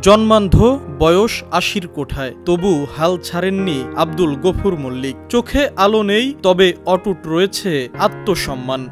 জন্মান্ধ, বয়স ৮০ কোঠায়, তবু হাল ছাড়েননি আব্দুল গফুর মল্লিক। চোখে আলো নেই, তবে অটুট রয়েছে আত্মসম্মান।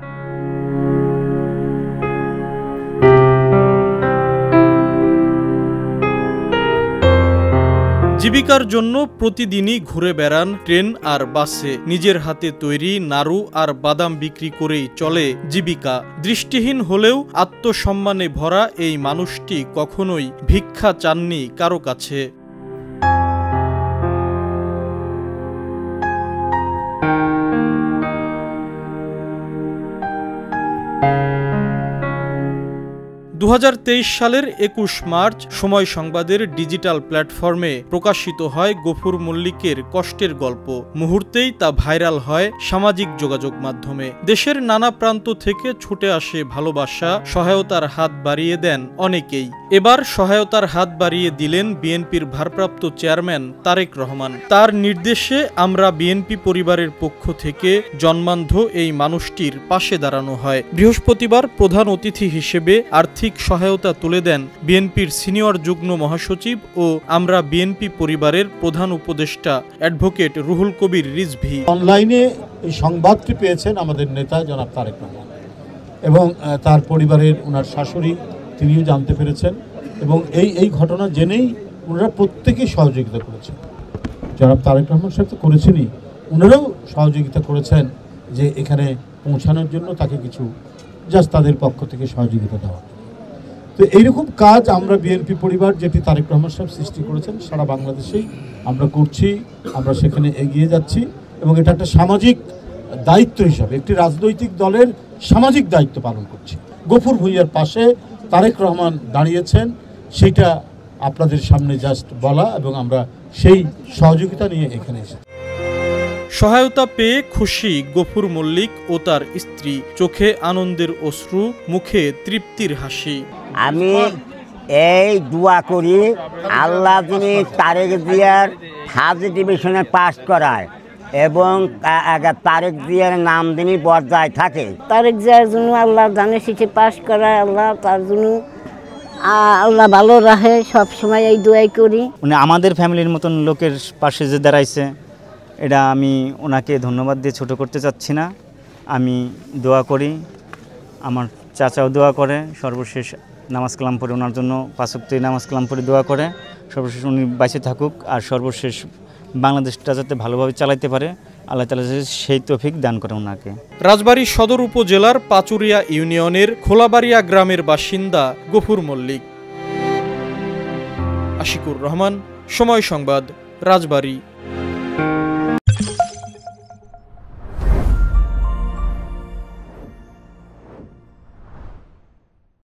জীবিকার জন্য প্রতিদিনই ঘুরে বেড়ান ট্রেন আর বাসে। নিজের হাতে তৈরি নাড়ু আর বাদাম বিক্রি করেই চলে জীবিকা। দৃষ্টিহীন হলেও আত্মসম্মানে ভরা এই মানুষটি কখনোই ভিক্ষা চাননি কারো কাছে। ২০২৩ সালের ২১ মার্চ সময় সংবাদের ডিজিটাল প্ল্যাটফর্মে প্রকাশিত হয় গফুর মল্লিকের কষ্টের গল্প। মুহূর্তেই তা ভাইরাল হয় সামাজিক যোগাযোগ মাধ্যমে। দেশের নানা প্রান্ত থেকে ছুটে আসে ভালোবাসা, সহায়তার হাত বাড়িয়ে দেন অনেকেই। এবার সহায়তার হাত বাড়িয়ে দিলেন বিএনপির ভারপ্রাপ্ত চেয়ারম্যান তারেক রহমান। তার নির্দেশে আমরা বিএনপি পরিবারের পক্ষ থেকে জন্মান্ধ এই মানুষটির পাশে দাঁড়ানো হয়। বৃহস্পতিবার প্রধান অতিথি হিসেবে আর্থিক সহায়তা তুলে দেন বিএনপির সিনিয়র যুগ্ম মহাসচিব ও আমরা বিএনপি পরিবারের প্রধান উপদেষ্টা অ্যাডভোকেট রুহুল কবির রিজভী। অনলাইনে এই সংবাদটি পেয়েছেন আমাদের নেতা জনাব তারেক রহমান এবং তার পরিবারের ওনার শাশুড়ি, তিনিও জানতে পেরেছেন এবং এই ঘটনা জেনেই ওনারা প্রত্যেকেই সহযোগিতা করেছেন। জনাব তারেক রহমান সাহেব তো করেছেনই, ওনারাও সহযোগিতা করেছেন যে এখানে পৌঁছানোর জন্য তাকে কিছু জাস্ট তাদের পক্ষ থেকে সহযোগিতা দেওয়া। তো এইরকম কাজ আমরা বিএনপি পরিবার, যেটি তারেক রহমান সাহেব সৃষ্টি করেছেন, সারা বাংলাদেশেই আমরা করছি, আমরা সেখানে এগিয়ে যাচ্ছি এবং এটা একটা সামাজিক দায়িত্ব হিসাবে একটি রাজনৈতিক দলের সামাজিক দায়িত্ব পালন করছি। গফুর ভূঁইয়ার পাশে তারেক রহমান দাঁড়িয়েছেন, সেটা আপনাদের সামনে জাস্ট বলা এবং আমরা সেই সহযোগিতা নিয়ে এখানে এসেছি। সহায়তা পেয়ে খুশি গফুর মল্লিক ও তার স্ত্রী। চোখে আনন্দের অশ্রু, মুখে তৃপ্তির হাসি। আমি এই দোয়া করি আল্লাহ যিনি তারেক জিয়ার ফার্স্ট ডিভিশনে পাস করায় এবং তারেক জিয়ার নাম যিনি বজায় থাকে। তারেক জিয়ার জন্য আল্লাহ জানে শিখে পাস করায়, আল্লাহ তার জন্য আল্লাহ ভালো রাখে, সবসময় এই দোয়াই করি। উনি আমাদের ফ্যামিলির মতন লোকের পাশে যে দাঁড়াইছে, এটা আমি ওনাকে ধন্যবাদ দিয়ে ছোট করতে চাচ্ছি না। আমি দোয়া করি, আমার চাচাও দোয়া করে, সর্বশেষ নামাজ কালাম পড়ে ওনার জন্য ৫ ওয়াক্ত নামাজ কালাম পড়ে দোয়া করে। সর্বশেষ উনি বেঁচে থাকুক আর সর্বশেষ বাংলাদেশটা যাতে ভালোভাবে চালাইতে পারে, আল্লাহ তাআলা সেই তৌফিক দান করে ওনাকে। রাজবাড়ী সদর উপজেলার পাচুরিয়া ইউনিয়নের খোলাবাড়িয়া গ্রামের বাসিন্দা গফুর মল্লিক। আশিকুর রহমান, সময় সংবাদ, রাজবাড়ী।